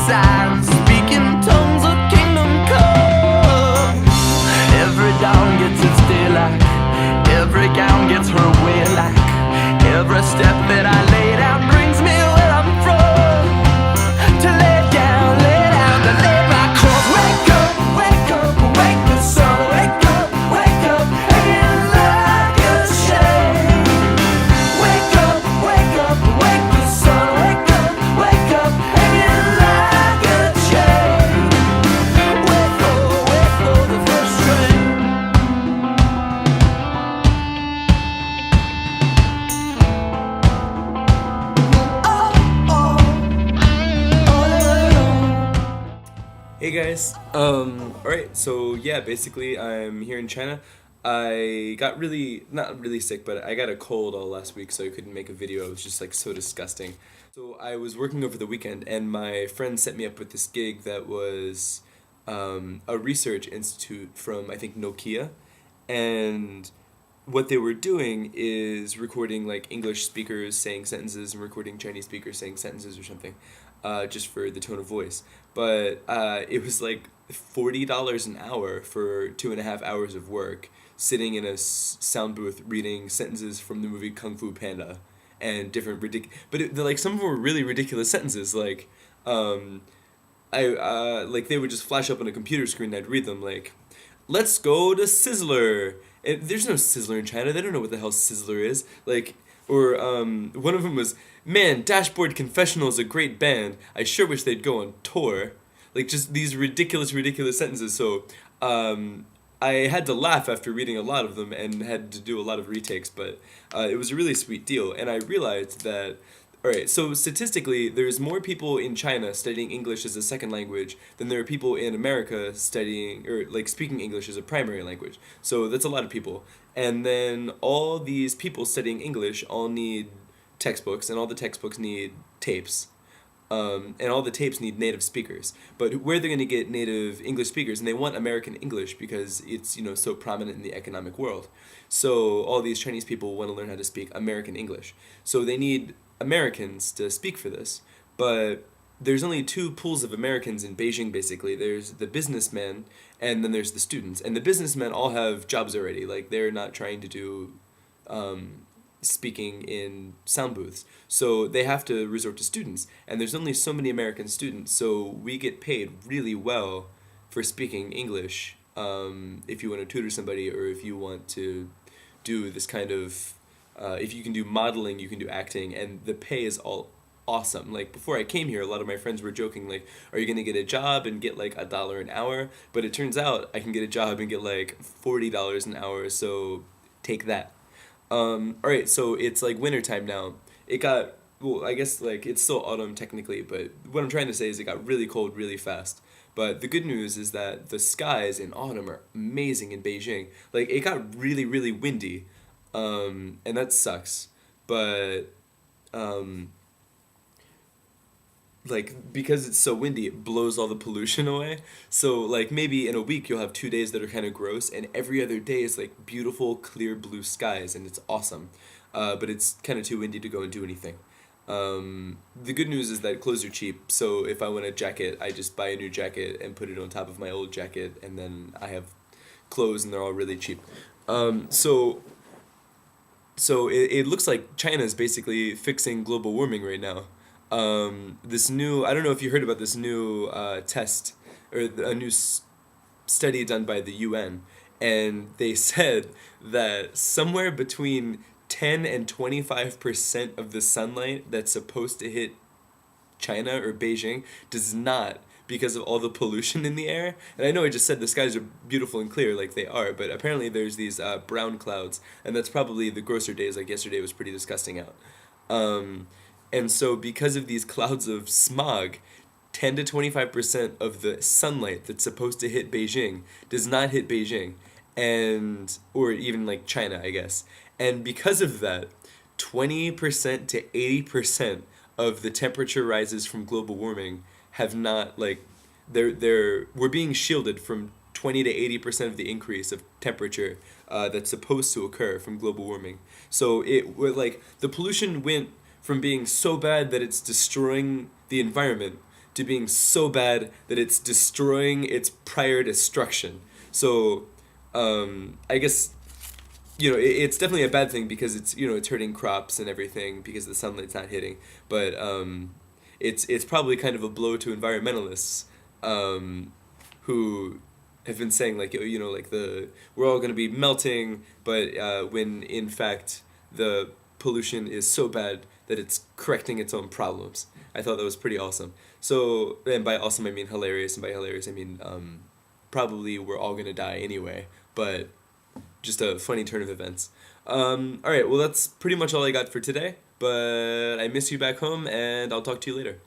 signs, speaking tongues of kingdom come. Every dawn gets its daylight, every gown gets her way like. Every step that I lay down brings me where I'm from. To lay down, to lay my cross. Wake up, wake the sun. Wake up, hanging like a shade. Wake up, wake the sun. Wake up, hanging like a shade. Wait for the first train. Hey guys, alright, so yeah, basically I'm here in China. I got not really sick, but I got a cold all last week, so I couldn't make a video. It was just like so disgusting. So I was working over the weekend, and my friend set me up with this gig that was a research institute from, I think, Nokia. And what they were doing is recording like English speakers saying sentences and recording Chinese speakers saying sentences or something, just for the tone of voice. But it was like $40 an hour for 2.5 hours of work, sitting in a sound booth reading sentences from the movie Kung Fu Panda, and different like some of them were really ridiculous sentences. Like, like they would just flash up on a computer screen, and I'd read them like, "Let's go to Sizzler." And there's no Sizzler in China. They don't know what the hell Sizzler is. Like, or one of them was, "Man, Dashboard Confessional is a great band. I sure wish they'd go on tour." Like, just these ridiculous sentences. So I had to laugh after reading a lot of them and had to do a lot of retakes, but it was a really sweet deal. And I realized that, alright, so statistically, there's more people in China studying English as a second language than there are people in America studying, or like speaking English as a primary language. So that's a lot of people. And then all these people studying English all need textbooks, and all the textbooks need tapes. And all the tapes need native speakers. But where they're going to get native English speakers, and they want American English because it's, so prominent in the economic world. So all these Chinese people want to learn how to speak American English. So they need Americans to speak for this. But there's only two pools of Americans in Beijing, basically. There's the businessmen, and then there's the students. And the businessmen all have jobs already. Like, they're not trying to do speaking in sound booths. So they have to resort to students. And there's only so many American students, so we get paid really well for speaking English, if you want to tutor somebody, or if you want to do this kind of, if you can do modeling, you can do acting, and the pay is all awesome. Like, before I came here, a lot of my friends were joking, like, are you going to get a job and get like $1 an hour? But it turns out I can get a job and get like $40 an hour, so take that. Alright, so it's like wintertime now. It got, well, I guess like it's still autumn technically, but what I'm trying to say is it got really cold really fast. But the good news is that the skies in autumn are amazing in Beijing. Like, it got really windy, and that sucks. But like, because it's so windy, it blows all the pollution away. So like, maybe in a week you'll have 2 days that are kind of gross, and every other day is like beautiful clear blue skies, and it's awesome. But it's kind of too windy to go and do anything. The good news is that clothes are cheap, so if I want a jacket, I just buy a new jacket and put it on top of my old jacket, and then I have clothes, and they're all really cheap. So it looks like China is basically fixing global warming right now. This new, I don't know if you heard about this new test, or a new study done by the UN, and they said that somewhere between 10 and 25% of the sunlight that's supposed to hit China or Beijing does not, because of all the pollution in the air. And I know I just said the skies are beautiful and clear, like they are, but apparently there's these brown clouds, and that's probably the grosser days. Like yesterday was pretty disgusting out. And so because of these clouds of smog, 10 to 25% of the sunlight that's supposed to hit Beijing does not hit Beijing, and or even like China, I guess. And because of that, 20% to 80% of the temperature rises from global warming have not, like, we're being shielded from 20 to 80% of the increase of temperature that's supposed to occur from global warming. So the pollution went from being so bad that it's destroying the environment to to being so bad that it's destroying its prior destruction. So, I guess, it's definitely a bad thing because it's hurting crops and everything because the sunlight's not hitting. But it's probably kind of a blow to environmentalists, who have been saying like like we're all gonna be melting, but when in fact the pollution is so bad that it's correcting its own problems. I thought that was pretty awesome. So, and by awesome I mean hilarious, and by hilarious I mean probably we're all gonna die anyway, but just a funny turn of events. All right, well that's pretty much all I got for today. But I miss you back home, and I'll talk to you later.